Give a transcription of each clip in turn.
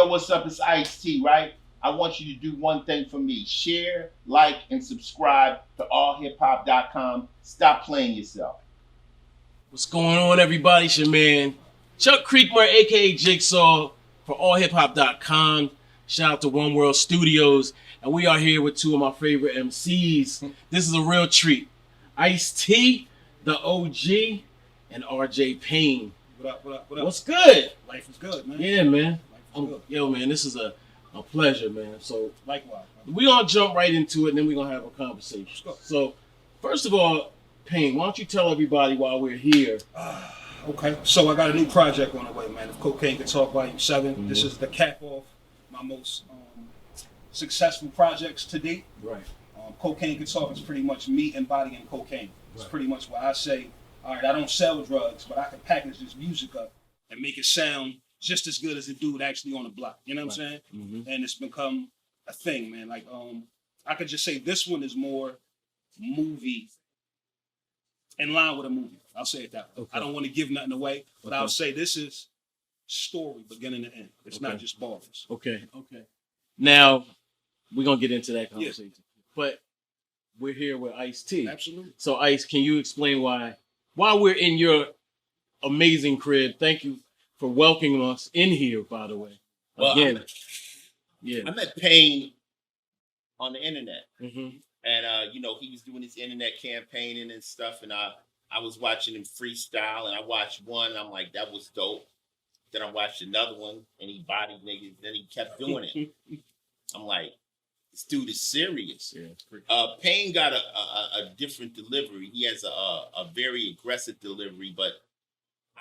Yo, what's up? It's Ice-T, right? I want you to do one thing for me. Share, like, and subscribe to allhiphop.com. Stop playing yourself. What's going on, everybody? It's your man, Chuck Creekmur, a.k.a. Jigsaw, for allhiphop.com. Shout out to One World Studios. And we are here with two of my favorite MCs. This is a real treat. Ice-T, the OG, and RJ Payne. What up, what up, what up? What's good? Life is good, man. Yeah, man. Life is good. Yo, man, this is a pleasure, man. So, Likewise. we're going to jump right into it, and then we're going to have a conversation. Let's go. So, first of all, Payne, why don't you tell everybody why we're here? Okay, so I got a new project on the way, man. If Cocaine Could Talk Volume 7. Mm-hmm. This is the cap off my most successful projects to date. Right. Cocaine Could Talk is pretty much me embodying cocaine. It's Right. pretty much what I say, all right, I don't sell drugs, but I can package this music up and make it sound just as good as the dude actually on the block. You know what I'm saying? Mm-hmm. And it's become a thing, man. Like, I could just say this one is more movie, in line with a movie. I'll say it that way. Okay. I don't want to give nothing away, but Okay. I'll say this is story beginning to end. It's not Okay. just bars. Okay. Now, we're going to get into that conversation. But we're here with Ice-T. Absolutely. So, Ice, can you explain why we're in your amazing crib? Thank you for welcoming us in here, by the way. Well, Again. I met Payne on the internet. Mm-hmm. And, he was doing his internet campaigning and stuff. And I was watching him freestyle. And I watched one. And I'm like, that was dope. Then I watched another one. And he bodied niggas. Then he kept doing it. I'm like, this dude is serious. Yeah. Payne got a different delivery. He has a very aggressive delivery. But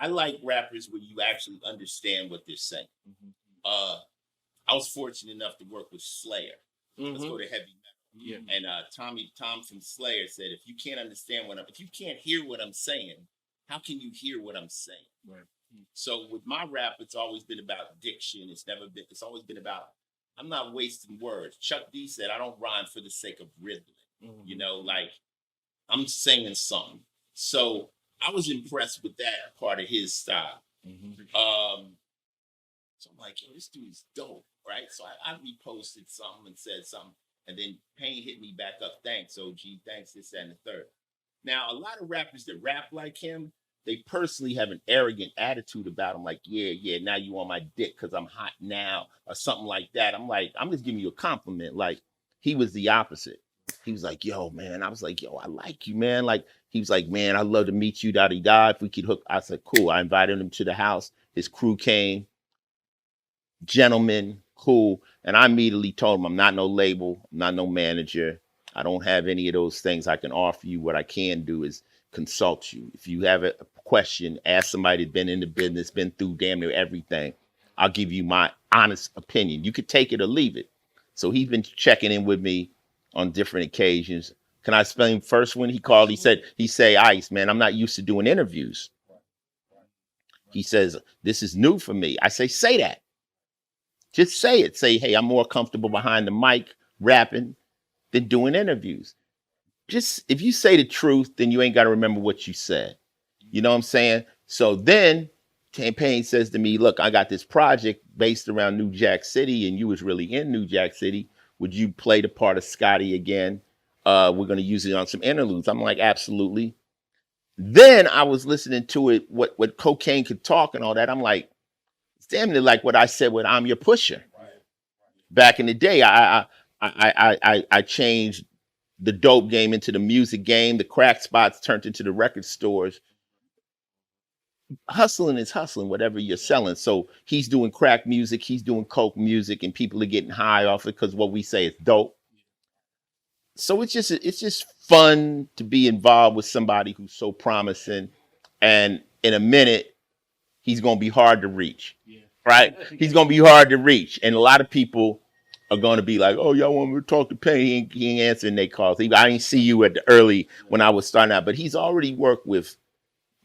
I like rappers where you actually understand what they're saying. Mm-hmm. I was fortunate enough to work with Slayer. Let's go to heavy metal. Yeah. And Tom from Slayer said, if you can't understand if you can't hear what I'm saying, how can you hear what I'm saying? Right. So with my rap, it's always been about diction. It's always been about, I'm not wasting words. Chuck D said, I don't rhyme for the sake of rhythm. Mm-hmm. Like I'm singing something. So I was impressed with that part of his style. Mm-hmm. So I'm like, yo, this dude is dope, right? So I reposted something and said something. And then Payne hit me back up. Thanks, OG. Thanks, this, that, and the third. Now, a lot of rappers that rap like him, they personally have an arrogant attitude about him. Like, yeah, now you on my dick because I'm hot now or something like that. I'm like, I'm just giving you a compliment. Like, he was the opposite. He was like, yo, man. I was like, yo, I like you, man. Like, he was like, man, I'd love to meet you, da-di-da. If we could hook. I said, cool. I invited him to the house. His crew came. Gentlemen, cool. And I immediately told him, I'm not no label, I'm not no manager. I don't have any of those things I can offer you. What I can do is consult you. If you have a question, ask somebody that's been in the business, been through damn near everything. I'll give you my honest opinion. You could take it or leave it. So he's been checking in with me on different occasions. Can I explain first when he called? He said, Ice, man, I'm not used to doing interviews. He says, this is new for me. I say that. Just say it. Say, hey, I'm more comfortable behind the mic rapping than doing interviews. Just if you say the truth, then you ain't got to remember what you said. You know what I'm saying? So then Payne says to me, look, I got this project based around New Jack City, and you was really in New Jack City. Would you play the part of Scotty again? We're going to use it on some interludes. I'm like, absolutely. Then I was listening to it, what Cocaine Could Talk and all that. I'm like, damn near like what I said when I'm Your Pusher. Right. Back in the day, I changed the dope game into the music game. The crack spots turned into the record stores. Hustling is hustling, whatever you're selling. So he's doing crack music, he's doing coke music, and people are getting high off it because what we say is dope. So it's just fun to be involved with somebody who's so promising, and in a minute, he's gonna be hard to reach. Yeah. Right? He's gonna be hard to reach. And a lot of people are gonna be like, oh, y'all want me to talk to Payne? He ain't answering their calls. I didn't see you at the early when I was starting out, but he's already worked with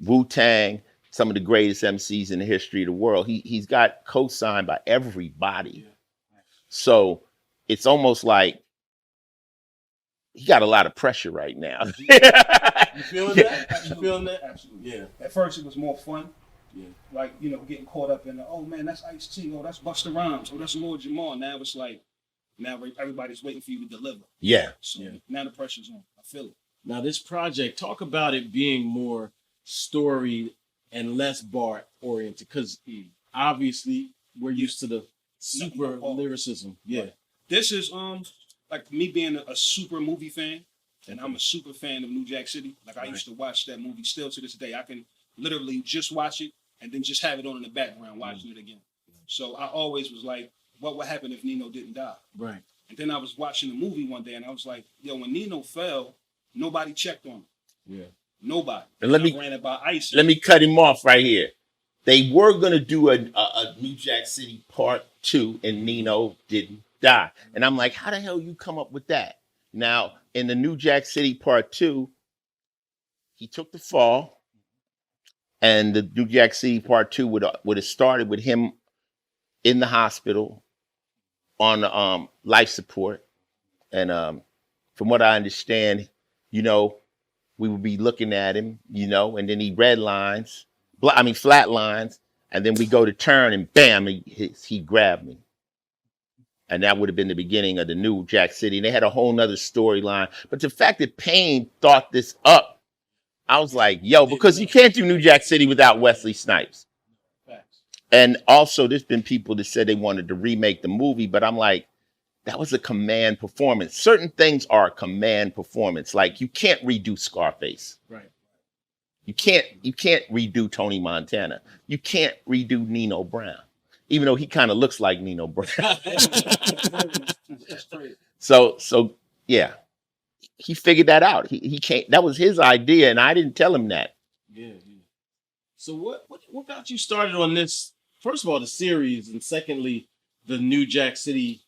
Wu-Tang, some of the greatest MCs in the history of the world. He's got co-signed by everybody. So it's almost like he got a lot of pressure right now. You feeling that? You feeling that? Absolutely. Yeah. At first, it was more fun. Yeah. Like, you know, getting caught up in the, oh man, that's Ice-T, oh that's Busta Rhymes, oh that's Lord Jamar. Now it's like, now everybody's waiting for you to deliver. Yeah. So Yeah. now the pressure's on. I feel it. Now this project, talk about it being more story and less bar oriented, because obviously we're used to the super lyricism. Yeah. This is like me being a super movie fan, and I'm a super fan of New Jack City. Like I used to watch that movie still to this day. I can literally just watch it and then just have it on in the background watching it again. So I always was like, what would happen if Nino didn't die? Right. And then I was watching the movie one day and I was like, yo, when Nino fell, nobody checked on him. Yeah. Nobody. And let me ran it by Ice. Let me cut him off right here. They were gonna do a New Jack City Part 2, and Nino didn't die. And I'm like, how the hell you come up with that? Now, in the New Jack City Part 2, he took the fall, and the New Jack City Part 2 would have started with him in the hospital on life support. And from what I understand, you know, we would be looking at him, you know, and then he flat lines, and then we go to turn, and bam, he grabbed me. And that would have been the beginning of the New Jack City. And they had a whole nother storyline. But the fact that Payne thought this up, I was like, yo, because you can't do New Jack City without Wesley Snipes. And also, there's been people that said they wanted to remake the movie, but I'm like, that was a command performance. Certain things are a command performance. Like, you can't redo Scarface. Right. You can't redo Tony Montana. You can't redo Nino Brown, even though he kind of looks like Nino Brown. So yeah, he figured that out. He can't. That was his idea, and I didn't tell him that. Yeah. So what got you started on this? First of all, the series, and secondly, the New Jack City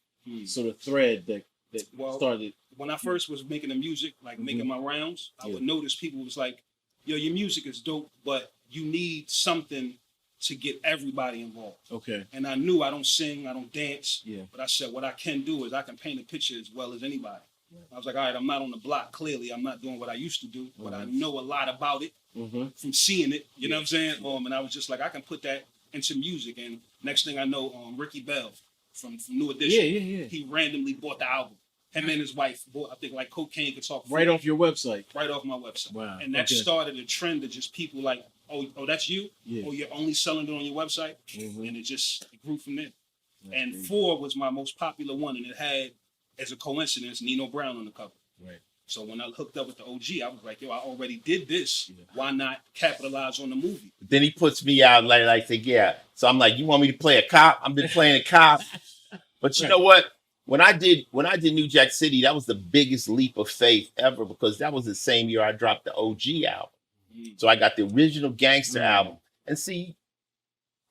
sort of thread that started. When I first was making the music, like making my rounds, I would notice people was like, yo, your music is dope, but you need something to get everybody involved. Okay. And I knew I don't sing, I don't dance. Yeah. But I said, what I can do is I can paint a picture as well as anybody. Yeah. I was like, all right, I'm not on the block. Clearly, I'm not doing what I used to do, but I know a lot about it from seeing it. You know what I'm saying? And I was just like, I can put that into music. And next thing I know, Ricky Bell from New Edition, he randomly bought the album. Him and his wife bought, I think, like Cocaine Could Talk. Right off your website. Right off my website. Wow. And that started a trend of just people like, oh, that's you? Yeah. Oh, you're only selling it on your website? And it grew from there. That's and crazy. 4 was my most popular one, and it had, as a coincidence, Nino Brown on the cover. Right. So when I hooked up with the OG, I was like, yo, I already did this. Yeah. Why not capitalize on the movie? Then he puts me out like yeah. So I'm like, you want me to play a cop? I've been playing a cop. But you know what? When I did New Jack City, that was the biggest leap of faith ever, because that was the same year I dropped the OG album. So I got the original Gangster album. And see,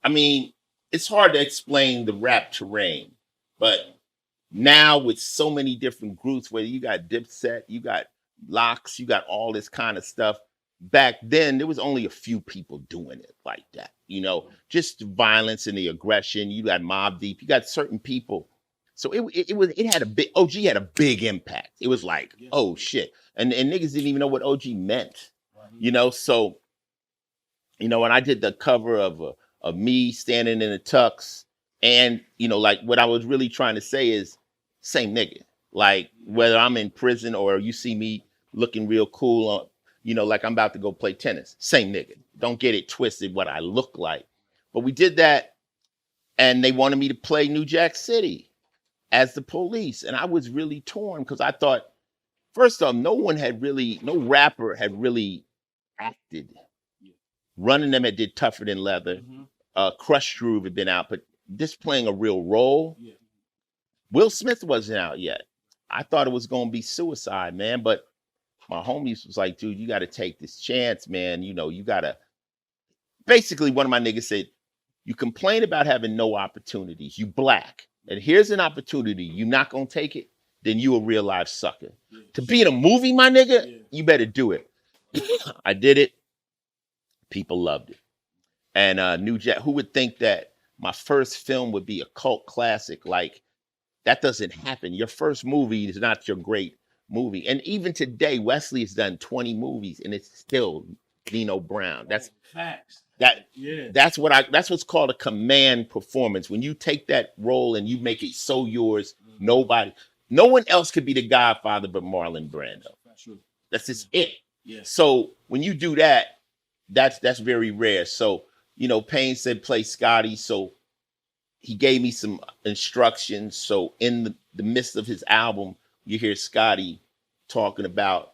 I mean, it's hard to explain the rap terrain, but now with so many different groups, where you got Dipset, you got Locks, you got all this kind of stuff. Back then, there was only a few people doing it like that. You know, just the violence and the aggression. You got Mobb Deep. You got certain people. So it had a big, OG had a big impact. It was like, oh shit. And niggas didn't even know what OG meant. You know, so, you know, when I did the cover of me standing in a tux, and, you know, like what I was really trying to say is same nigga. Like whether I'm in prison or you see me looking real cool on, you know, like I'm about to go play tennis, same nigga. Don't get it twisted what I look like. But we did that, and they wanted me to play New Jack City as the police. And I was really torn, because I thought, first off, no rapper had really acted. Running Them had did Tougher Than Leather. Crush Groove had been out, but this playing a real role. Will Smith wasn't out yet. I thought it was going to be Suicide, man. But my homies was like, dude, you got to take this chance, man. You know, you got to. Basically, one of my niggas said, you complain about having no opportunities. You black. And here's an opportunity. You not going to take it? Then you a real life sucker. To be in a movie, my nigga, you better do it. I did it. People loved it. And New Jack, who would think that my first film would be a cult classic? Like, that doesn't happen. Your first movie is not your great movie. And even today, Wesley has done 20 movies, and it's still Nino Brown. Facts. That Yeah. that's what's called a command performance. When you take that role and you make it so yours, no one else could be the Godfather but Marlon Brando. True. That's just it. Yeah. So when you do that, that's very rare. So, Payne said play Scotty. So he gave me some instructions. So in the midst of his album, you hear Scotty talking about,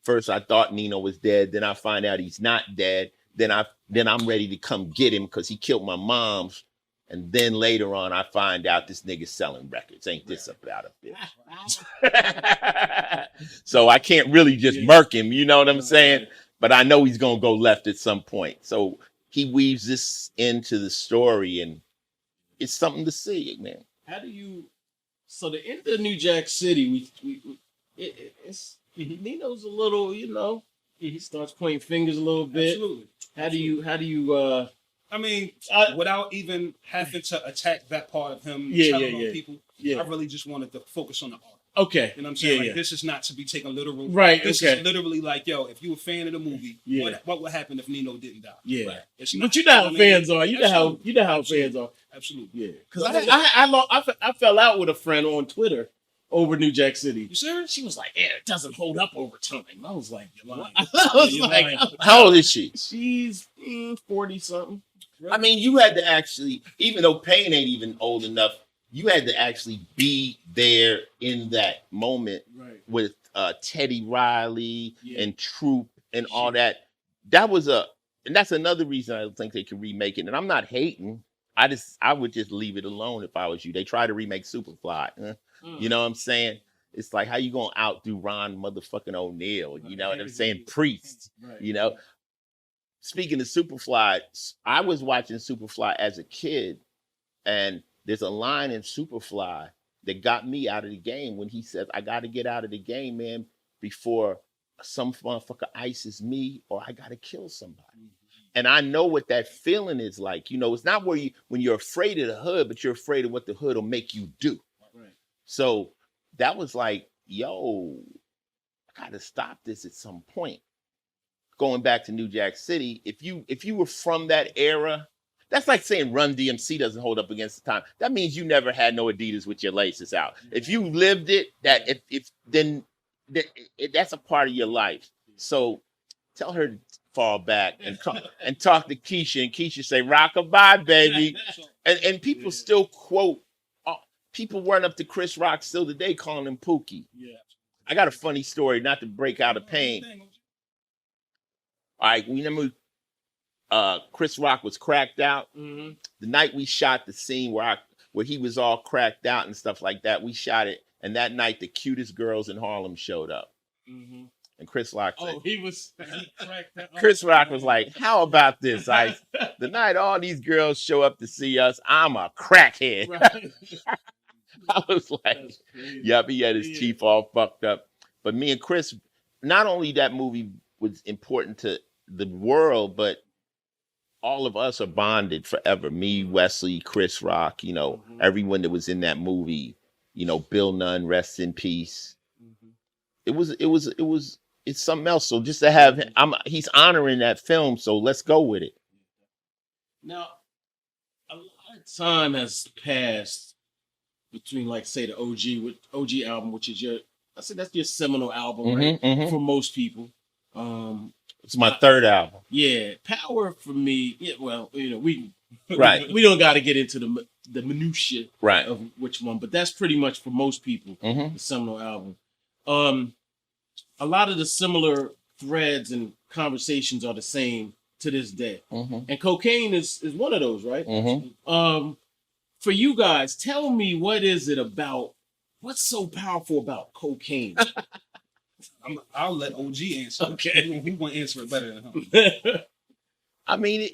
first I thought Nino was dead, then I find out he's not dead. Then I'm ready to come get him because he killed my mom's. And then later on, I find out this nigga's selling records. Ain't this about a bitch? So I can't really just murk him, you know what I'm saying? But I know he's going to go left at some point. So he weaves this into the story, and it's something to see, man. So the end of New Jack City, it's Nino's a little, he starts pointing fingers a little bit. Absolutely. How do you I mean, without even having to attack that part of him, telling on people, I really just wanted to focus on the art. Okay. You know what I'm saying? This is not to be taken literal. Right. This is literally like, yo, if you a fan of the movie, what would happen if Nino didn't die? Yeah. Right. But you know how fans are. You know how fans are. Absolutely. Yeah. Because I fell out with a friend on Twitter over New Jack City. You serious? She was like, "Yeah, it doesn't hold up over time." I was like, "What?" How old is she? She's 40 something. I mean, you had to actually, even though Payne ain't even old enough, you had to actually be there in that moment with Teddy Riley and Troop and all that. And that's another reason I don't think they can remake it. And I'm not hating. I would just leave it alone if I was you. They try to remake Superfly. You know what I'm saying? It's like, how you gonna outdo Ron motherfucking O'Neal? You know what I'm saying? Priest. Speaking of Superfly, I was watching Superfly as a kid, and there's a line in Superfly that got me out of the game when he says, I got to get out of the game, man, before some motherfucker ices me or I got to kill somebody. And I know what that feeling is like. It's not when you're afraid of the hood, but you're afraid of what the hood will make you do. So that was like, yo, I got to stop this at some point. Going back to New Jack City, if you were from that era, that's like saying Run DMC doesn't hold up against the time. That means you never had no Adidas with your laces out. If you lived it, then that's a part of your life. So tell her to fall back and talk to Keisha, and Keisha say, "Rockabye, baby," and people still quote. People run up to Chris Rock still today calling him Pookie. I got a funny story, not to break out of Payne. All right, we remember Chris Rock was cracked out. The night we shot the scene where he was all cracked out and stuff like that, we shot it. And that night, the cutest girls in Harlem showed up. And Chris Rock said, Chris Rock was like, "How about this? The night all these girls show up to see us, I'm a crackhead." I was like, "Yep," he had his teeth all fucked up. But me and Chris, not only that movie was important to the world, but all of us are bonded forever. Me, Wesley, Chris Rock, everyone that was in that movie, Bill Nunn, rest in peace. It's something else. So just to have him, he's honoring that film. So let's go with it. Now, a lot of time has passed between, like, say, the OG album, which is that's your seminal album, right? For most people. It's my third album. Yeah, Power for me. Yeah, well, we don't got to get into the minutiae of which one, but that's pretty much for most people the seminal album. A lot of the similar threads and conversations are the same to this day, and Cocaine is one of those, right? For you guys, tell me, what is it about? What's so powerful about Cocaine? I'll let OG answer. Okay. He won't answer it better than him. I mean,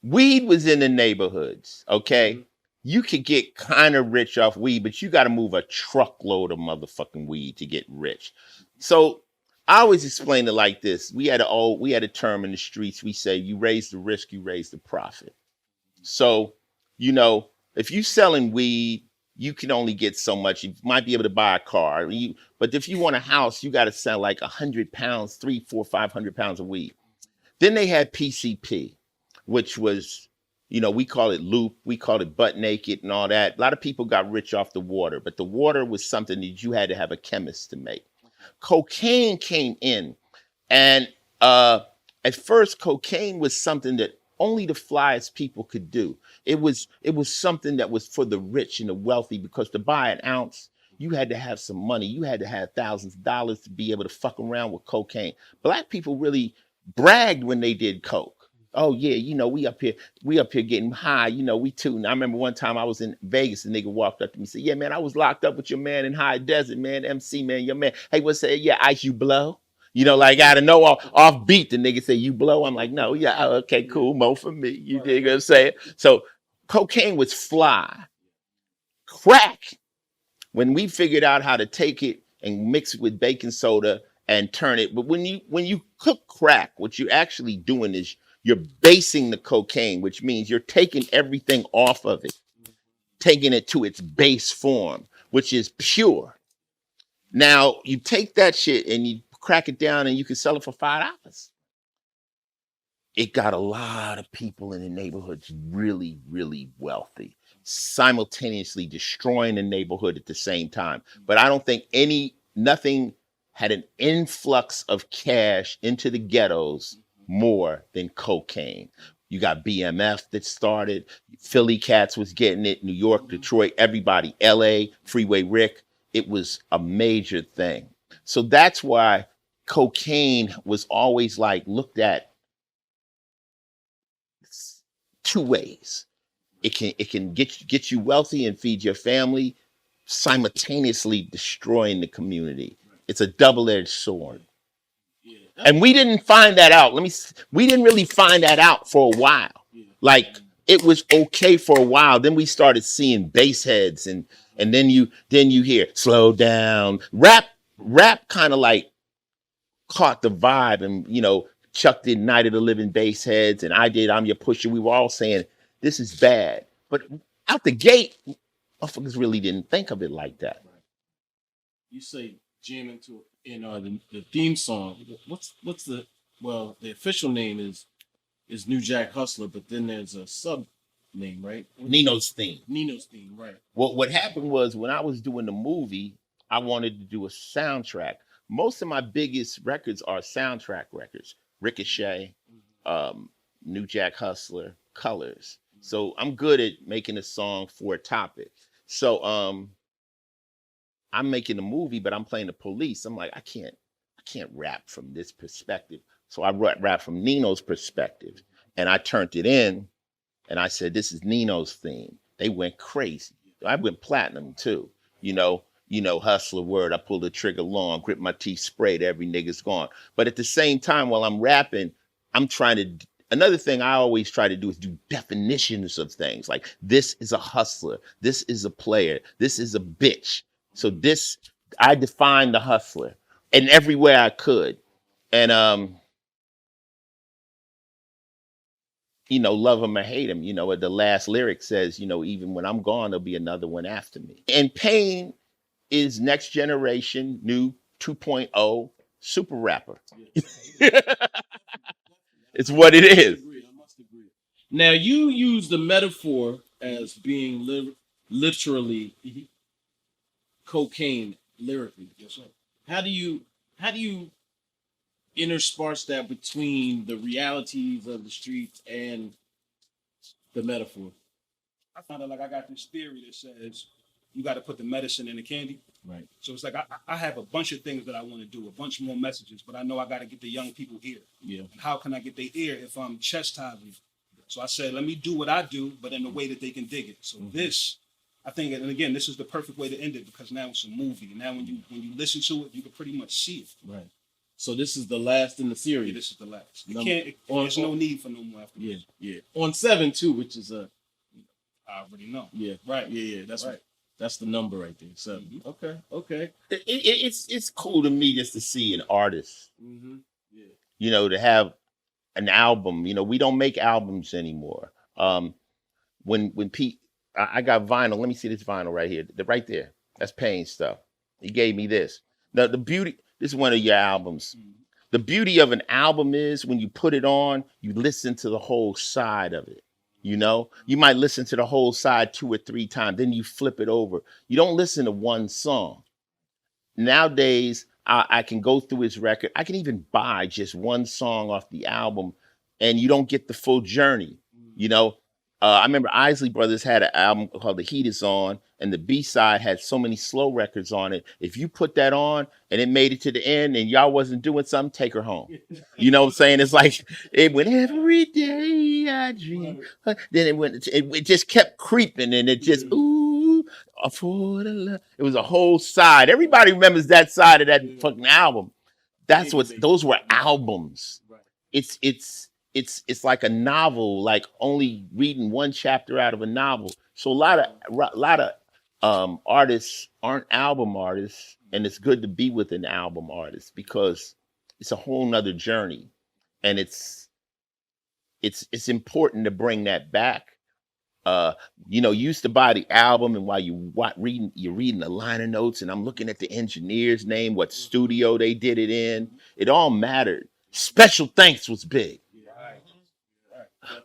weed was in the neighborhoods, okay? You could get kind of rich off weed, but you got to move a truckload of motherfucking weed to get rich. So I always explain it like this. We had a term in the streets. We say, you raise the risk, you raise the profit. So, if you selling weed, you can only get so much. You might be able to buy a car, but if you want a house, you got to sell like 100 pounds, 300, 400, 500 pounds of weed. Then they had PCP, which was, we call it loop, we call it butt naked and all that. A lot of people got rich off the water, but the water was something that you had to have a chemist to make. Cocaine came in, and at first, cocaine was something that only the flyest people could do. It was something that was for the rich and the wealthy, because to buy an ounce, you had to have some money. You had to have thousands of dollars to be able to fuck around with cocaine. Black people really bragged when they did coke. Oh yeah, we up here getting high, we tooting. I remember one time I was in Vegas, a nigga walked up to me and said, yeah, man, I was locked up with your man in High Desert, man, MC, man, your man. Hey, what's that? Yeah, Ice, you blow? Like out of no off beat, the nigga say, you blow? I'm like, no, yeah, okay, cool, mo for me. You dig what I'm saying? So cocaine was fly. Crack, when we figured out how to take it and mix it with baking soda and turn it, but when you cook crack, what you're actually doing is you're basing the cocaine, which means you're taking everything off of it, taking it to its base form, which is pure. Now you take that shit and you crack it down and you can sell it for $5. It got a lot of people in the neighborhoods really, really wealthy, simultaneously destroying the neighborhood at the same time. But I don't think nothing had an influx of cash into the ghettos more than cocaine. You got BMF that started, Philly cats was getting it, New York, Detroit, everybody, LA, Freeway Rick. It was a major thing. So that's why cocaine was always like looked at two ways. It can get you wealthy and feed your family, simultaneously destroying the community. It's a double-edged sword. And we didn't find that out. We didn't really find that out for a while. Like it was okay for a while. Then we started seeing bass heads and then you hear slow down. Rap kind of like caught the vibe, and Chuck did Night of the Living Bass Heads, and I did I'm Your Pusher. We were all saying this is bad. But out the gate, motherfuckers really didn't think of it like that. You say jam into in the theme song. What's the official name is New Jack Hustler, but then there's a sub name, right? Nino's Theme. Nino's Theme, right. Well, what happened was when I was doing the movie, I wanted to do a soundtrack. Most of my biggest records are soundtrack records. Ricochet, New Jack Hustler, Colors. So I'm good at making a song for a topic. So I'm making a movie, but I'm playing the police. I'm like, I can't rap from this perspective. So I rap from Nino's perspective. And I turned it in and I said, this is Nino's theme. They went crazy. I went platinum too. Hustler word, I pulled the trigger long, grip my teeth sprayed, every nigga's gone. But at the same time, while I'm rapping, another thing I always try to do is do definitions of things. Like this is a hustler. This is a player. This is a bitch. So I defined the hustler in every way I could. And, love him or hate him, the last lyric says, even when I'm gone, there'll be another one after me. And Payne is next generation, new 2.0 super rapper. It's what it is. I must agree. Now you use the metaphor as being literally cocaine lyrically. Yes, sir. How do you intersparse that between the realities of the streets and the metaphor? I found out I got this theory that says you got to put the medicine in the candy. Right. So it's like I have a bunch of things that I want to do, a bunch more messages, but I know I got to get the young people ear. Yeah. And how can I get their ear if I'm chastising? So I said, let me do what I do, but in a way that they can dig it. So this, I think, and again, this is the perfect way to end it because now it's a movie. Now when you listen to it, you can pretty much see it. Right. So this is the last in the series. Yeah, this is the last. There's no need for no more after this. Yeah. On 7 too, which is I already know. Yeah. Right. Yeah. That's right. That's the number right there. 7. Mm-hmm. Okay. It's cool to me just to see an artist. Mm-hmm. Yeah. To have an album. We don't make albums anymore. When I got vinyl. Let me see this vinyl right here. Right there. That's Payne stuff. He gave me this. Now the beauty. This is one of your albums. The beauty of an album is when you put it on, you listen to the whole side of it. You know, you might listen to the whole side 2 or 3 times, then you flip it over. You don't listen to one song. Nowadays, I can go through his record. I can even buy just one song off the album, and you don't get the full journey. You know, I remember Isley Brothers had an album called "The Heat Is On," and the B side had so many slow records on it. If you put that on and it made it to the end, and y'all wasn't doing something, take her home. You know what I'm saying? It's like it went every day I dream. Then it went. It just kept creeping, and it just ooh. For the love. It was a whole side. Everybody remembers that side of that fucking album. That's what those were albums. It's like a novel, like only reading one chapter out of a novel. So a lot of artists aren't album artists, and it's good to be with an album artist because it's a whole nother journey, and it's important to bring that back. You know, you used to buy the album, and while you're reading the liner notes, and I'm looking at the engineer's name, what studio they did it in. It all mattered. Special Thanks was big.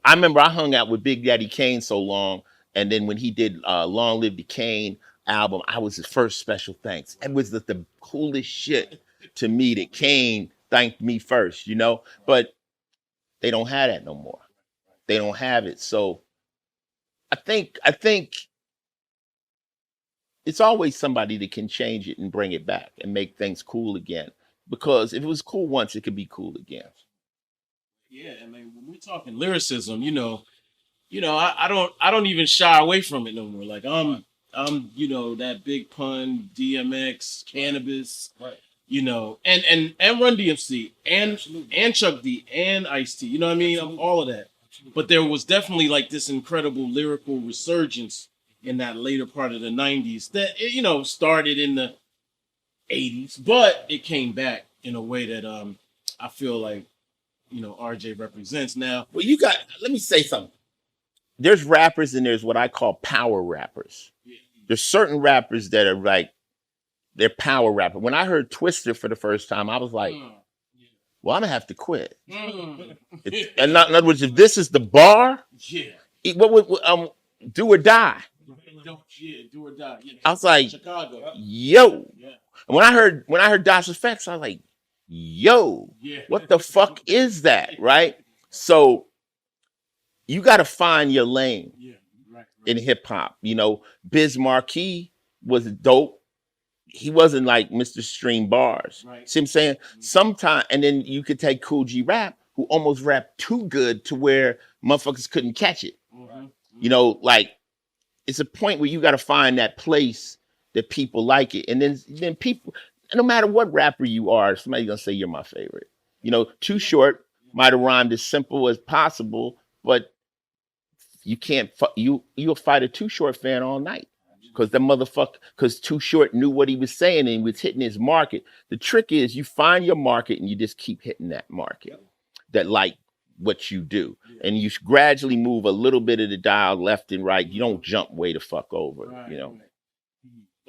I remember I hung out with Big Daddy Kane so long, and then when he did Long Live the Kane album, I was his first Special Thanks. It was the coolest shit to me that Kane thanked me first, you know? But they don't have that no more. They don't have it. So I think it's always somebody that can change it and bring it back and make things cool again. Because if it was cool once, it could be cool again. Yeah, I mean, when we're talking lyricism, I don't even shy away from it no more. Like I'm that Big Pun, DMX, Cannabis, Right. And Run DMC and Chuck D and Ice-T. You know what I mean? All of that. But there was definitely like this incredible lyrical resurgence in that later part of the 90s that, started in the 80s, but it came back in a way that I feel like, RJ represents now. Well, let me say something. There's rappers and there's what I call power rappers. Yeah. There's certain rappers that are like, they're power rapper. When I heard Twister for the first time, I was like, well, I'm gonna have to quit. In other words, if this is the bar, what would do or die? Do or die. Yeah. I was like, Chicago. Yo. Yeah. And when I heard Das Effects, I was like, yo, what the fuck is that? Right? So you gotta find your lane in hip hop. You know, Biz Markie was dope. He wasn't like Mr. Stream Bars. Right. See what I'm saying? Sometimes, and then you could take Cool G Rap, who almost rapped too good to where motherfuckers couldn't catch it. Mm-hmm. You know, like it's a point where you got to find that place that people like it. And then people, no matter what rapper you are, somebody's going to say you're my favorite. You know, Too Short might have rhymed as simple as possible, but you can't, you'll fight a Too Short fan all night. Because Too Short knew what he was saying and he was hitting his market. The trick is you find your market and you just keep hitting that market that like what you do. And you gradually move a little bit of the dial left and right. You don't jump way the fuck over, you know.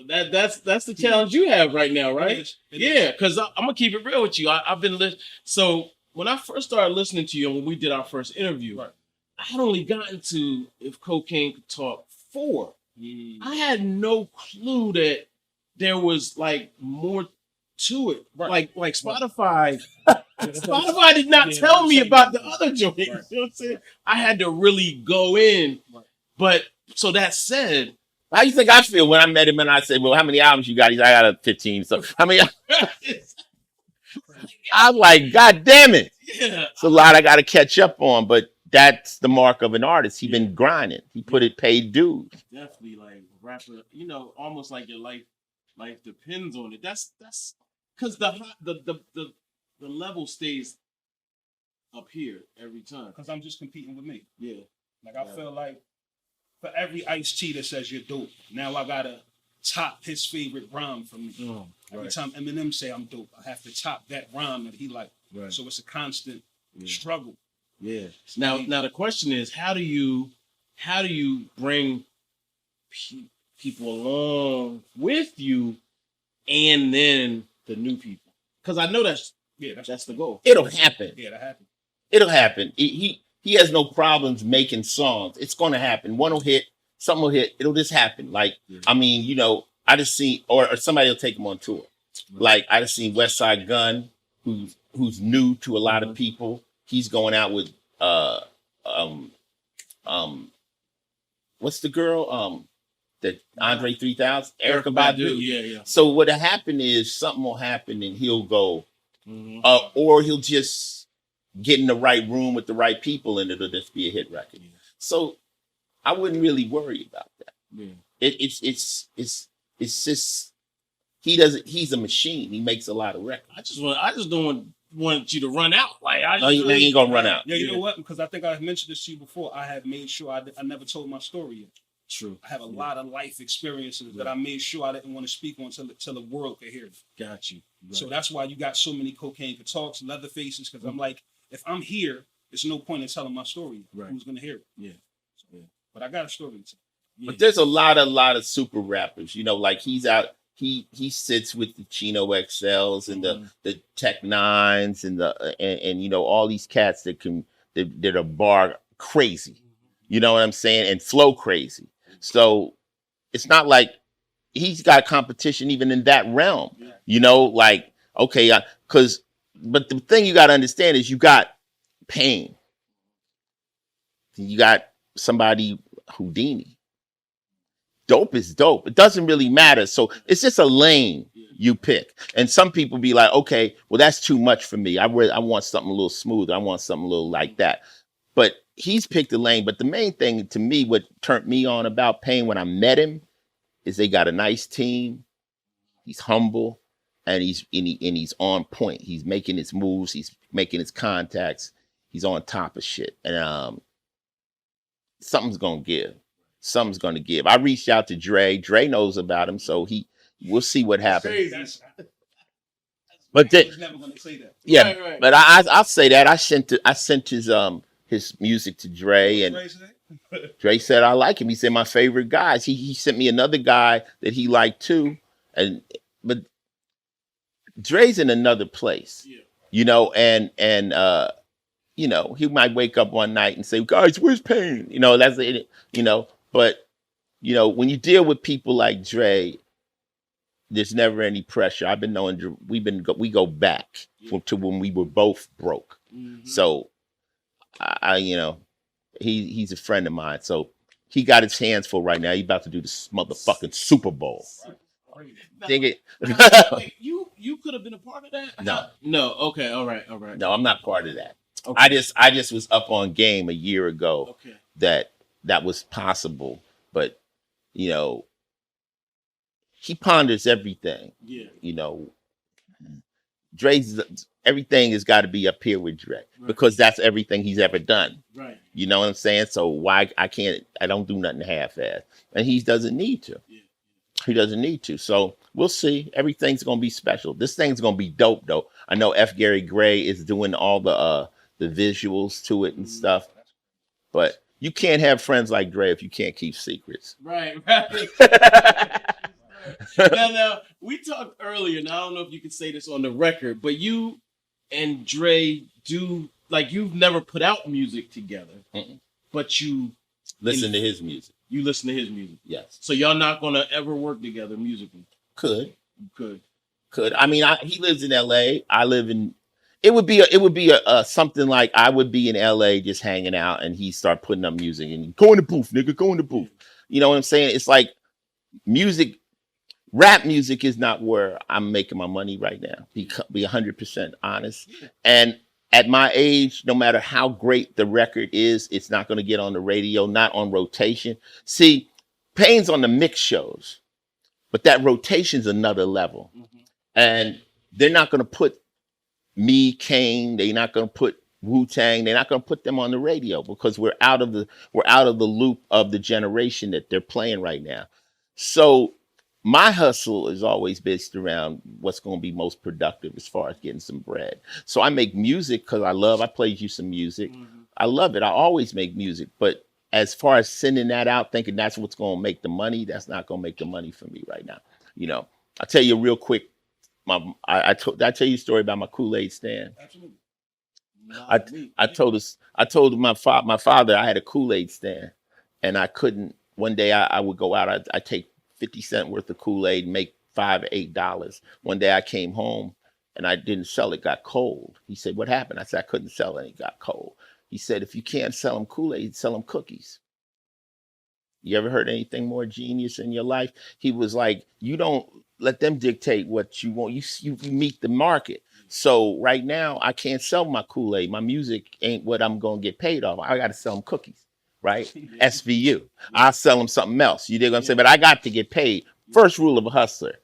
That's the challenge you have right now, right? It is. Because I'm going to keep it real with you. I've been listening. So when I first started listening to you and when we did our first interview, I had only gotten to If Cocaine Could Talk 4. I had no clue that there was like more to it. Right. Like Spotify. Spotify did not tell me about the other joints. Right. You know what I'm saying? I had to really go in. Right. But so that said, how you think I feel when I met him and I said, well, how many albums you got? He's like, I got 15. So how many? I'm like, God damn it. Yeah. It's a lot I got to catch up on, but that's the mark of an artist. He been grinding. He paid dues. Definitely like rapper, almost like your life depends on it. That's because the level stays up here every time. Because I'm just competing with me. Yeah. Like I feel like for every Ice-T that says you're dope, now I gotta top his favorite rhyme from me. Every time Eminem say I'm dope, I have to top that rhyme that he like. Right. So it's a constant struggle. Yeah. Now the question is, how do you bring people along with you, and then the new people? Because I know that's the goal. It'll happen. Yeah, that happened. It'll happen. He has no problems making songs. It's going to happen. One will hit, something will hit. It'll just happen. Like, I mean, you know, I just see, or somebody will take him on tour. Like, I just seen West Side Gun, who's new to a lot of people. He's going out with what's the girl? The Andre 3000, Erykah Badu. Yeah. So what will happen is something will happen and he'll go, or he'll just get in the right room with the right people and it'll just be a hit record. Yeah. So I wouldn't really worry about that. Yeah. It's just he's a machine. He makes a lot of records. I just don't want you to run out. Like you ain't gonna run out. Yeah, you know what? Because I think I mentioned this to you before. I have made sure I never told my story yet. True. I have a lot of life experiences that I made sure I didn't want to speak on till the world could hear it. Got you. Right. So that's why you got so many Cocaine Talks, Leather Faces, because I'm like, if I'm here, there's no point in telling my story. Right. Who's gonna hear it? Yeah. But I got a story to tell. Yeah. But there's a lot of super rappers. You know, like he's out. He sits with the Chino XLs and the Tech Nines and and you know all these cats that are bar crazy. You know what I'm saying? And flow crazy. So it's not like he's got competition even in that realm. Yeah. You know, like, okay, but the thing you got to understand is you got Payne. You got somebody Houdini. Dope is dope. It doesn't really matter. So it's just a lane you pick. And some people be like, okay, well, that's too much for me. I want something a little smoother. I want something a little like that. But he's picked a lane. But the main thing to me, what turned me on about Payne when I met him, is they got a nice team. He's humble, and he's on point. He's making his moves. He's making his contacts. He's on top of shit. And something's gonna give. Something's gonna give. I reached out to Dre. Dre knows about him, so we'll see what happens. But I was never gonna say that. Yeah, right. But I'll say that I sent his music to Dre, and Dre said I like him. He said my favorite guys. He sent me another guy that he liked too, but Dre's in another place, you know, and you know, he might wake up one night and say, guys, where's Payne? You know, that's it, you know, but you know, when you deal with people like Dre, there's never any pressure. I've been knowing we go back to when we were both broke. Mm-hmm. So I you know, he's a friend of mine. So he got his hands full right now. He's about to do this motherfucking Super Bowl. Ding it. Wait, you could have been a part of that? No. No. Okay. All right. No, I'm not part of that. Okay. I just was up on game a year ago that was possible. But, you know, he ponders everything. Yeah. You know, everything has got to be up here with Dre because that's everything he's ever done. Right. You know what I'm saying? So why I don't do nothing half-ass. And he doesn't need to. Yeah. He doesn't need to. So we'll see. Everything's going to be special. This thing's going to be dope, though. I know F. Gary Gray is doing all the visuals to it and stuff. But you can't have friends like Dre if you can't keep secrets. Right. Now, we talked earlier, and I don't know if you can say this on the record, but you and Dre do, like, you've never put out music together, but you listen to his music. You listen to his music. Yes. So y'all not gonna ever work together musically? Could. Could. I mean, he lives in L.A. I live in. It would be something like I would be in L.A. just hanging out, and he start putting up music and go in the booth, nigga, go in the booth. You know what I'm saying? It's like music. Rap music is not where I'm making my money right now. Be 100% honest. And at my age, no matter how great the record is, it's not going to get on the radio, not on rotation. See, Payne's on the mix shows, but that rotation's another level. Mm-hmm. And they're not going to put me, Kane, they're not going to put Wu-Tang, they're not going to put them on the radio because we're out of the loop of the generation that they're playing right now. So my hustle is always based around what's going to be most productive as far as getting some bread. So I make music because I played you some music. Mm-hmm. I love it. I always make music. But as far as sending that out, thinking that's what's going to make the money, that's not going to make the money for me right now. You know, I'll tell you real quick. Did I tell you a story about my Kool-Aid stand? Absolutely. I told my father I had a Kool-Aid stand, and I couldn't. One day I would go out. I take 50 cents worth of Kool-Aid, make $5 or $8. One day I came home and I didn't sell it. Got cold. He said, "What happened?" I said, "I couldn't sell it. It got cold." He said, "If you can't sell them Kool-Aid, sell them cookies." You ever heard anything more genius in your life? He was like, "You don't let them dictate what you want. You meet the market." So right now, I can't sell my Kool-Aid. My music ain't what I'm going to get paid off. I got to sell them cookies, right? SVU. I'll sell them something else. You dig what I'm saying? But I got to get paid. First rule of a hustler,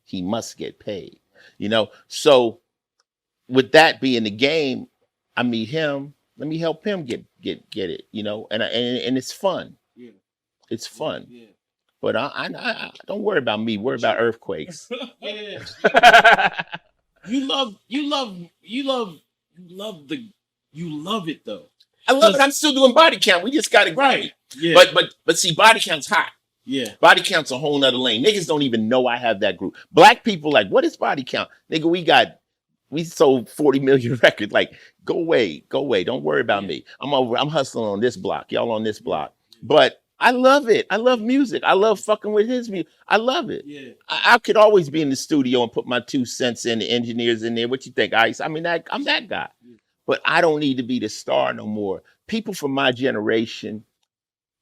he must get paid. You know? So with that being the game, I meet him. Let me help him get it, you know? And it's fun. Yeah. It's fun. Yeah. But I don't worry about me. Worry about earthquakes. Yeah. You love it though. I love it. I'm still doing body count. We just got it Right. Yeah. But see, body count's hot. Yeah. Body count's a whole nother lane. Niggas don't even know I have that group. Black people like, what is body count? Nigga, we sold 40 million records. Like, go away. Don't worry about me. I'm hustling on this block. Y'all on this block. But I love it. I love music. I love fucking with his music. I love it. Yeah. I could always be in the studio and put my 2 cents in, the engineers in there. What you think, Ice? I mean, I'm that guy. But I don't need to be the star no more. People from my generation,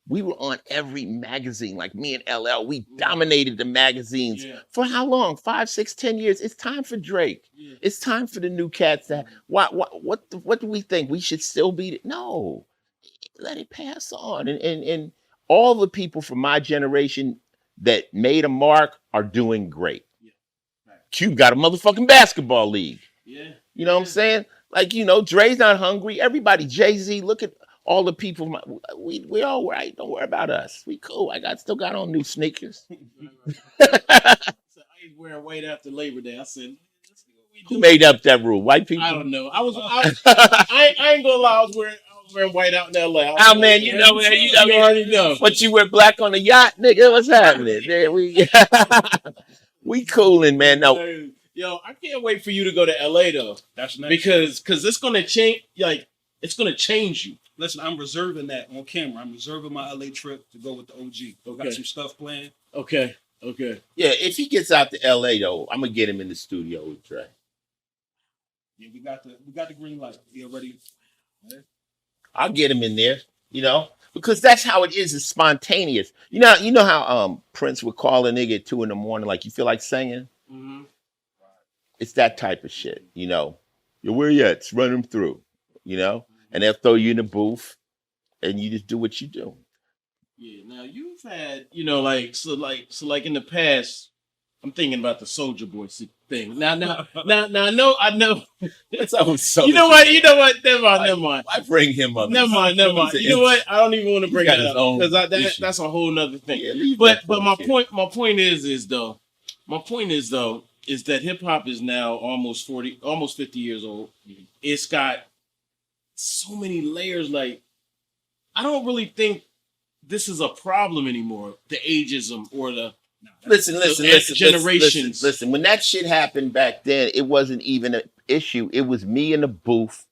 we were on every magazine. Like me and LL, we dominated the magazines. Yeah. For how long? 5, 6, 10 years. It's time for Drake. Yeah. It's time for the new cats. What do we think? We should still be? No. Let it pass on. And all the people from my generation that made a mark are doing great. Yeah. Right. Cube got a motherfucking basketball league. Yeah. You know what I'm saying? Like, you know, Dre's not hungry. Everybody, Jay-Z, look at all the people. We all right. Don't worry about us. We cool. Still got on new sneakers. So I ain't wearing white after Labor Day. I said, let's see what we do. Who made up that rule? White people? I don't know. I ain't gonna lie. I was wearing white out in LA. Oh man, you already know. But you wear black on the yacht, nigga. What's happening? There we cooling, man. No. Yo, I can't wait for you to go to LA though. That's nice. Because it's gonna change. Like it's gonna change you. Listen, I'm reserving that on camera. I'm reserving my LA trip to go with the OG. Okay. Got some stuff planned. Okay. Yeah, if he gets out to LA though, I'm gonna get him in the studio with Dre. Yeah, we got the green light. You already? I'll get him in there, you know, because that's how it is. It's spontaneous. You know how Prince would call a nigga at 2 a.m, like, you feel like singing? Mm-hmm. It's that type of shit, you know. Yo, where you at? Run them through, you know, and they'll throw you in the booth, and you just do what you do. Yeah. Now you've had, you know, like in the past, I'm thinking about the Soulja Boy thing. Now, I know. That's how so. You know what? Never mind. I bring him up. Never mind. You know what? I don't even want to bring that up because that's a whole nother thing. Yeah, but my point is that hip hop is now almost 50 years old. Mm-hmm. It's got so many layers. Like, I don't really think this is a problem anymore. The ageism or the listen, generations. Listen, when that shit happened back then, it wasn't even an issue. It was me in the booth,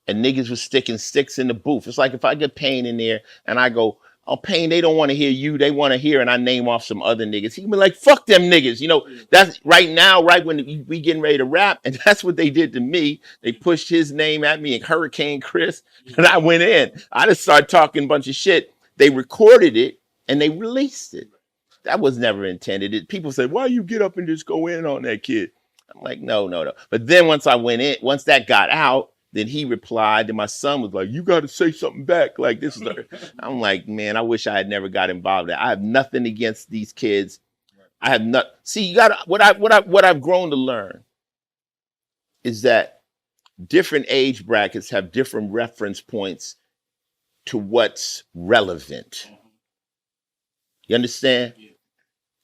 and niggas was sticking sticks in the booth. It's like if I get Payne in there and I go, "Oh, Payne, they don't want to hear you. They want to hear," and I name off some other niggas. He can be like, "Fuck them niggas." You know, that's right now, right when we getting ready to rap, and that's what they did to me. They pushed his name at me and Hurricane Chris, and I went in. I just started talking a bunch of shit. They recorded it and they released it. That was never intended. People say, "Why you get up and just go in on that kid?" I'm like, no. But then once that got out, then he replied, and my son was like, "You got to say something back." Like, this is I'm like, man, I wish I had never got involved in that. I have nothing against these kids. I have not. See, you got what I've grown to learn is that different age brackets have different reference points to what's relevant. You understand?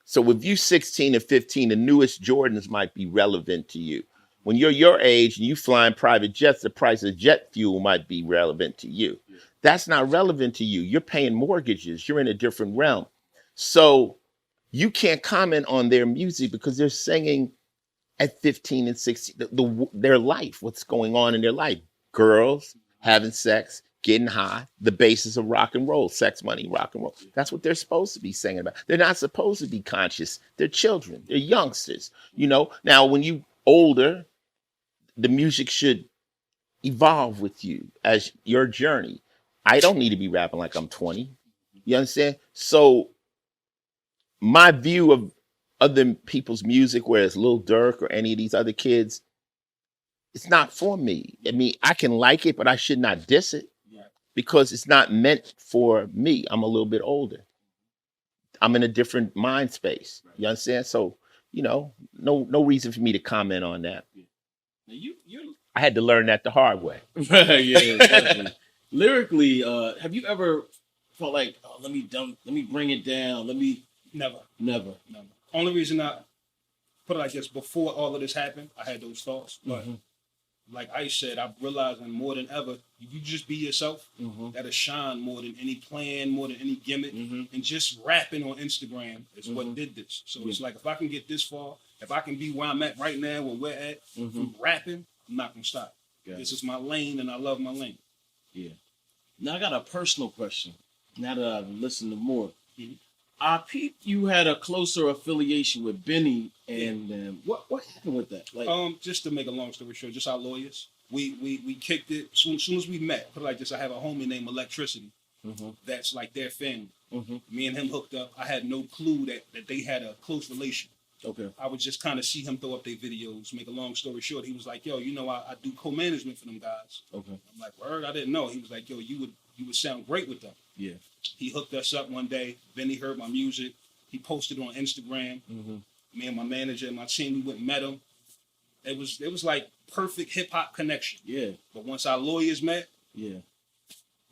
So if you 16 and 15, the newest Jordans might be relevant to you. When you're your age and you flying private jets, the price of jet fuel might be relevant to you. That's not relevant to you. You're paying mortgages. You're in a different realm. So you can't comment on their music because they're singing at 15 and 16, their life, what's going on in their life. Girls having sex, getting high, the basis of rock and roll, sex, money, rock and roll. That's what they're supposed to be singing about. They're not supposed to be conscious. They're children. They're youngsters. Now when you older, the music should evolve with you as your journey. I don't need to be rapping like I'm 20. You understand? So my view of other people's music, whereas Lil Durk or any of these other kids, it's not for me. I mean, I can like it, but I should not diss it because it's not meant for me. I'm a little bit older. I'm in a different mind space. You understand? So, no reason for me to comment on that. Now you I had to learn that the hard way. yeah, definitely. Lyrically, have you ever felt like, oh, let me bring it down, Never. never. Only reason I put it like this, before all of this happened, I had those thoughts. But like Ice said, I'm realizing more than ever, if you just be yourself, that'll shine more than any plan, more than any gimmick. And just rapping on Instagram is what did this. So it's like, if I can get this far, if I can be where I'm at right now, where we're at, from rapping, I'm not going to stop. This is my lane, and I love my lane. Yeah. Now I got a personal question. Now that I've listened to more, I peeped you had a closer affiliation with Benny, and what happened with that? Like, just to make a long story short, just our lawyers. We kicked it soon as we met. Put it like this: I have a homie named Electricity. That's like their family. Me and him hooked up. I had no clue that they had a close relation. Okay. I would just kind of see him throw up their videos. Make a long story short, he was like, "Yo, I do co-management for them guys." Okay. I'm like, "Word, I didn't know." He was like, "Yo, you would sound great with them." Yeah. He hooked us up one day. Benny heard my music. He posted on Instagram. Me and my manager and my team, we went and met him. It was like perfect hip hop connection. Yeah. But once our lawyers met, yeah.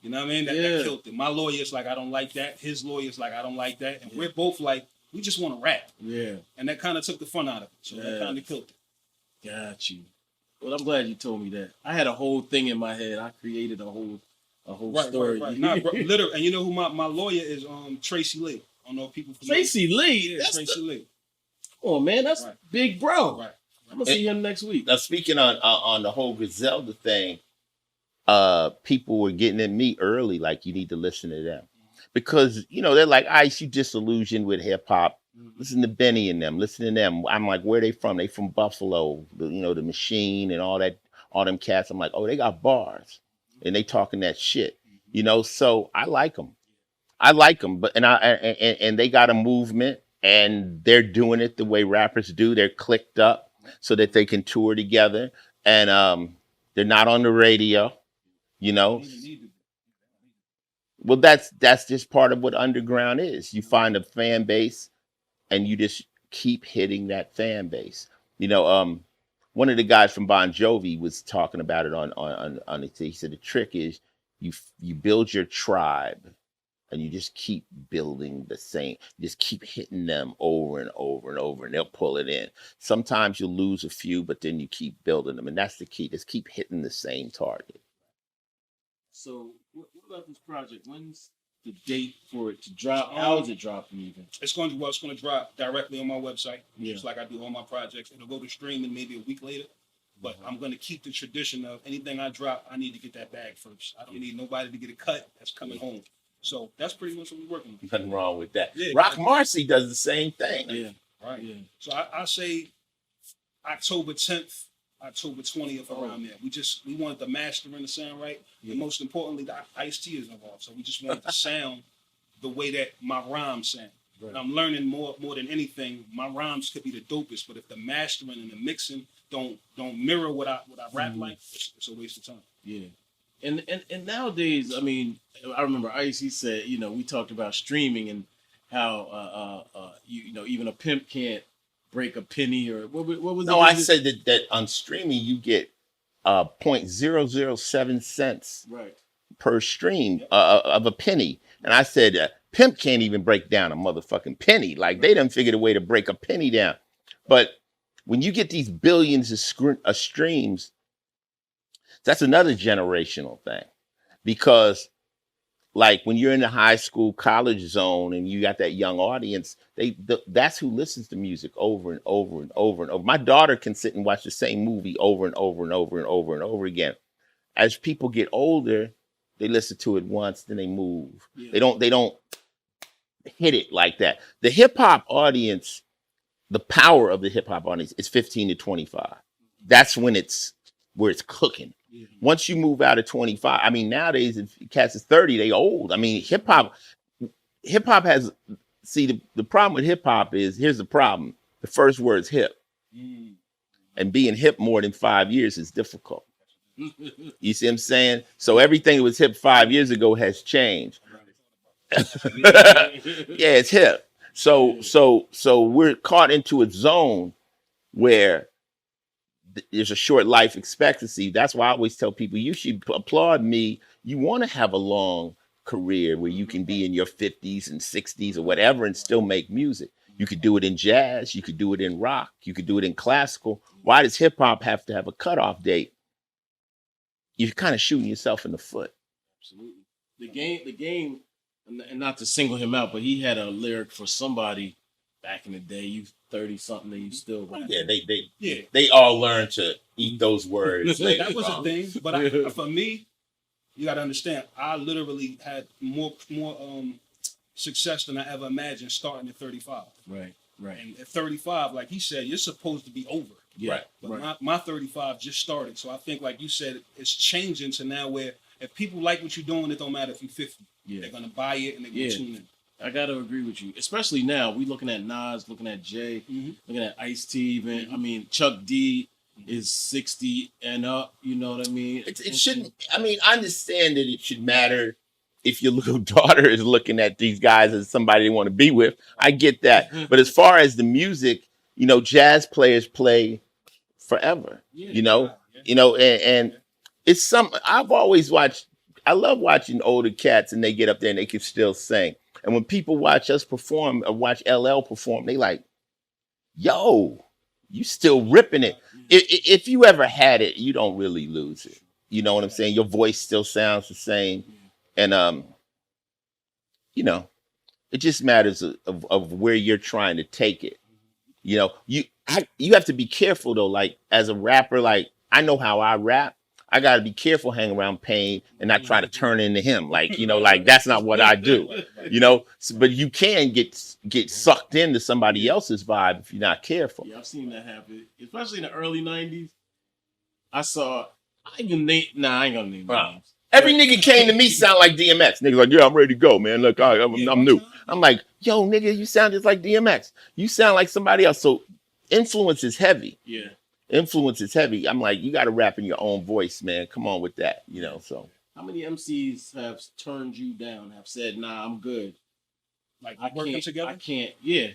You know what I mean? That killed it. My lawyer's like, I don't like that. His lawyer's like, I don't like that. And we're both like, we just want to rap. Yeah. And that kind of took the fun out of it. So that kind of killed it. Got you. Well, I'm glad you told me that. I had a whole thing in my head. I created a whole story. Right. Nah, bro, literally, and you know who my lawyer is? Tracy Lee. I don't know if people familiar. Tracy Lee? Yeah, Tracy Lee. Oh man, that's big bro. Right. I'm gonna see him next week. Now speaking on the whole Griselda thing, people were getting at me early, like you need to listen to them. Because, they're like, Ice, you disillusioned with hip hop. Listen to Benny and them. Listen to them. I'm like, where they from? They from Buffalo. The Machine and all them cats. I'm like, oh, they got bars. And they talking that shit. So I like them. But and they got a movement and they're doing it the way rappers do. They're clicked up so that they can tour together. And they're not on the radio, Well, that's just part of what underground is. You find a fan base and you just keep hitting that fan base. One of the guys from Bon Jovi was talking about it on it. He said the trick is you build your tribe and you just keep building the same. You just keep hitting them over and over and over, and they'll pull it in. Sometimes you'll lose a few, but then you keep building them, and that's the key. Just keep hitting the same target. So, what about this project? When's the date for it to drop? How is it dropping even? It's going to drop directly on my website, Yeah. just like I do all my projects. It'll go to streaming maybe a week later. But I'm going to keep the tradition of anything I drop, I need to get that bag first. I don't need nobody to get a cut that's coming home. So that's pretty much what we're working with. Nothing wrong with that. Yeah, Rock Marcy does the same thing. Yeah. Right. Yeah. So I say October 10th, October 20th, around there. We wanted the mastering to sound right. Yeah. And most importantly, the Ice-T is involved. So we just wanted to sound the way that my rhymes sound. Right. And I'm learning more than anything. My rhymes could be the dopest, but if the mastering and the mixing don't mirror what I rap like, it's a waste of time. Yeah. And nowadays, I mean, I remember Ice, he said, we talked about streaming and how, even a pimp can't break a penny or what was it? No, I said that on streaming you get 0.007 cents right per stream of a penny. And I said, pimp can't even break down a motherfucking penny. Like they done figured a way to break a penny down. But when you get these billions of streams, that's another generational thing. Because like when you're in the high school, college zone and you got that young audience, that's who listens to music over and over and over and over. My daughter can sit and watch the same movie over and over and over and over and over again. As people get older, they listen to it once, then they move. Yeah. They don't hit it like that. The hip hop audience, the power of the hip hop audience is 15 to 25. That's when it's where it's cooking. Yeah. Once you move out of 25, I mean, nowadays if cats is 30, they old. I mean, hip hop has, see, the problem with hip hop is, here's the problem. The first word's hip. And being hip more than 5 years is difficult. You see what I'm saying? So everything that was hip 5 years ago has changed. Yeah, it's hip. So we're caught into a zone where there's a short life expectancy. That's why I always tell people, you should applaud me. You want to have a long career where you can be in your 50s and 60s or whatever and still make music. You could do it in jazz. You could do it in rock. You could do it in classical. Why does hip hop have to have a cutoff date? You're kind of shooting yourself in the foot. Absolutely. The game, and not to single him out, but he had a lyric for somebody back in the day. You 30 something and you still rap. Yeah, they all learn to eat those words. That was a thing, but for me, you got to understand, I literally had more success than I ever imagined starting at 35. Right. And at 35, like he said, you're supposed to be over. Yeah. Right. But my 35 just started. So I think, like you said, it's changing to now where if people like what you're doing, it don't matter if you're 50. Yeah. They're going to buy it and they're going to tune in. I got to agree with you. Especially now, we looking at Nas, looking at Jay, looking at Ice-T even. I mean, Chuck D is 60 and up. You know what I mean? It shouldn't. I mean, I understand that it should matter if your little daughter is looking at these guys as somebody they want to be with. I get that. But as far as the music, you know, jazz players play forever. And it's some. I've always watched. I love watching older cats and they get up there and they can still sing. And when people watch us perform or watch LL perform, they like, yo, you still ripping it. If you ever had it, you don't really lose it. You know what I'm saying? Your voice still sounds the same. And, you know, it just matters of where you're trying to take it. You know, you have to be careful, though. Like, as a rapper, like, I know how I rap. I got to be careful hanging around Payne and not try to turn into him. Like, you know, like that's not what I do, you know, but you can get sucked into somebody else's vibe if you're not careful. Yeah, I've seen that happen, especially in the early 90s. I ain't gonna name names. Every nigga came to me sound like DMX. Niggas like, yeah, I'm ready to go, man. Look, I'm new. I'm like, yo, nigga, you sound just like DMX. You sound like somebody else. So influence is heavy. Yeah. Influence is heavy. I'm like, you got to rap in your own voice, man. Come on with that, you know. So, how many MCs have turned you down? Have said, "Nah, I'm good." Like working together. I can't. Yeah.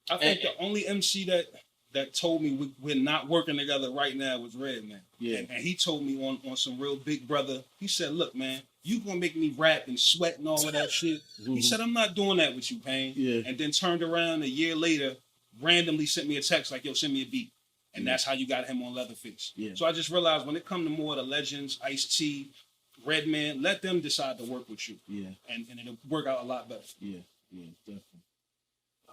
I think the only MC that told me we're not working together right now was Redman. Yeah. And he told me on some real big brother. He said, "Look, man, you gonna make me rap and sweat and all of that shit." He said, "I'm not doing that with you, Payne." Yeah. And then turned around a year later, randomly sent me a text like, "Yo, send me a beat." And that's how you got him on Leatherface. Yeah. So I just realized when it come to more of the legends, Ice-T, Redman, let them decide to work with you. Yeah. And it'll work out a lot better. Yeah, definitely.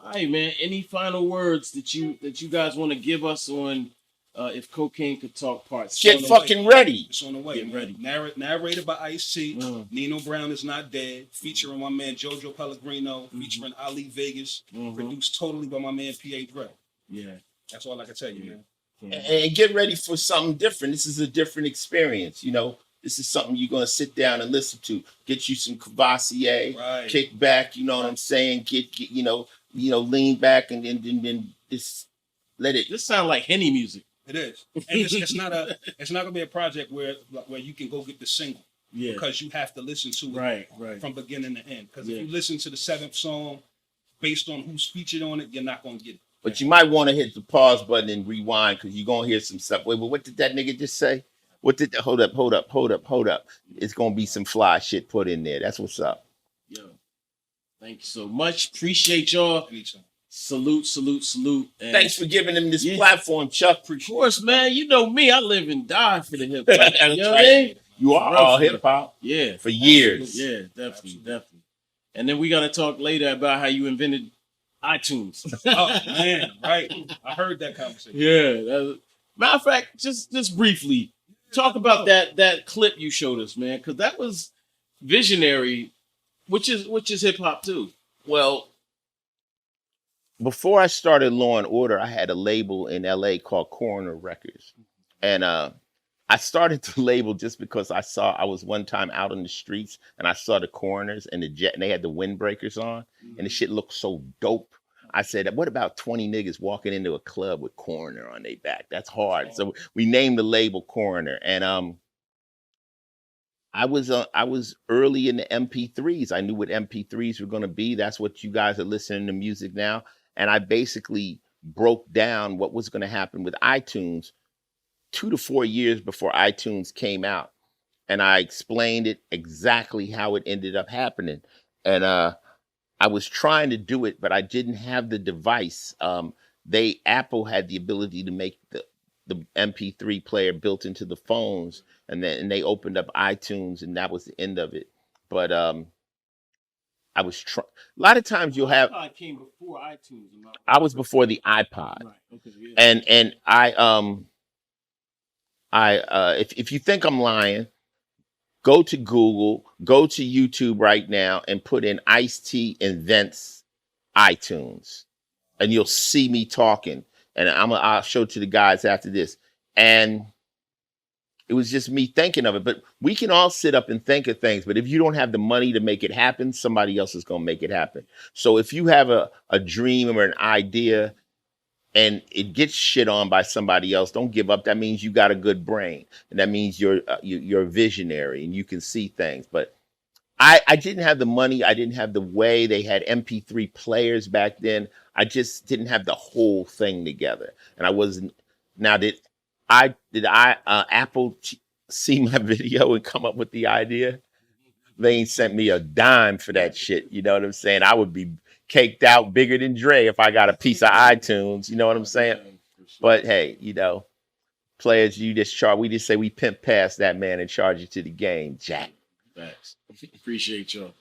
All right, man. Any final words that you guys want to give us on If Cocaine Could Talk parts? Get fucking ready. It's on the way. Get ready. Narrated by Ice-T. Nino Brown Is Not Dead. Featuring my man Jojo Pellegrino. Featuring Ali Vegas. Produced totally by my man P.A. Dre. Yeah. That's all I can tell you, man. And get ready for something different. This is a different experience, you know. This is something you're gonna sit down and listen to. Get you some Cavassier, right. Kick back. You know what I'm saying? Get you know, lean back and then just let it. This sound like Henny music. It is, and it's not gonna be a project where you can go get the single. Yeah. Because you have to listen to it right from beginning to end. Because if you listen to the 7th song based on who's featured on it, you're not gonna get it. But you might want to hit the pause button and rewind because you're going to hear some stuff. Wait, but what did that nigga just say? Hold up. It's going to be some fly shit put in there. That's what's up. Yo, thank you so much. Appreciate y'all. Anytime. salute. And Thanks for giving them this platform, Chuck. Of course, man. You know me. I live and die for the hip hop. That's You know right. what I mean? You are all hip hop. Yeah. For years. Yeah, definitely. And then we're gonna talk later about how you invented iTunes. Oh man, right. I heard that conversation. Yeah. Matter of fact, just briefly, talk about that clip you showed us, man, because that was visionary, which is hip hop too. Well, before I started Law and Order, I had a label in LA called Coroner Records. And I started the label just because I was one time out on the streets and I saw the coroners and and they had the windbreakers on and the shit looked so dope. I said, what about 20 niggas walking into a club with Coroner on their back? That's hard. So we named the label Coroner. And I was early in the MP3s. I knew what MP3s were going to be. That's what you guys are listening to music now. And I basically broke down what was going to happen with iTunes 2 to 4 years before iTunes came out. And I explained it exactly how it ended up happening. And I was trying to do it, but I didn't have the device. Apple had the ability to make the MP3 player built into the phones, and they opened up iTunes, and that was the end of it. But I was trying. A lot of times you'll have. iPod came before iTunes. I was before the iPod, right? Okay, yeah. And if you think I'm lying, go to Google, go to YouTube right now, and put in Ice-T invents iTunes, and you'll see me talking. And I'll show it to the guys after this. And it was just me thinking of it. But we can all sit up and think of things. But if you don't have the money to make it happen, somebody else is going to make it happen. So if you have a dream or an idea and it gets shit on by somebody else, don't give up. That means you got a good brain. And that means you're a visionary and you can see things. But I didn't have the money. I didn't have the way. They had MP3 players back then. I just didn't have the whole thing together. And I wasn't. Now, did Apple see my video and come up with the idea? They ain't sent me a dime for that shit. You know what I'm saying? I would be caked out bigger than Dre if I got a piece of iTunes. You know what I'm saying? But hey, players, we just say we pimp past that man and charge you to the game, Jack. Thanks. Appreciate y'all.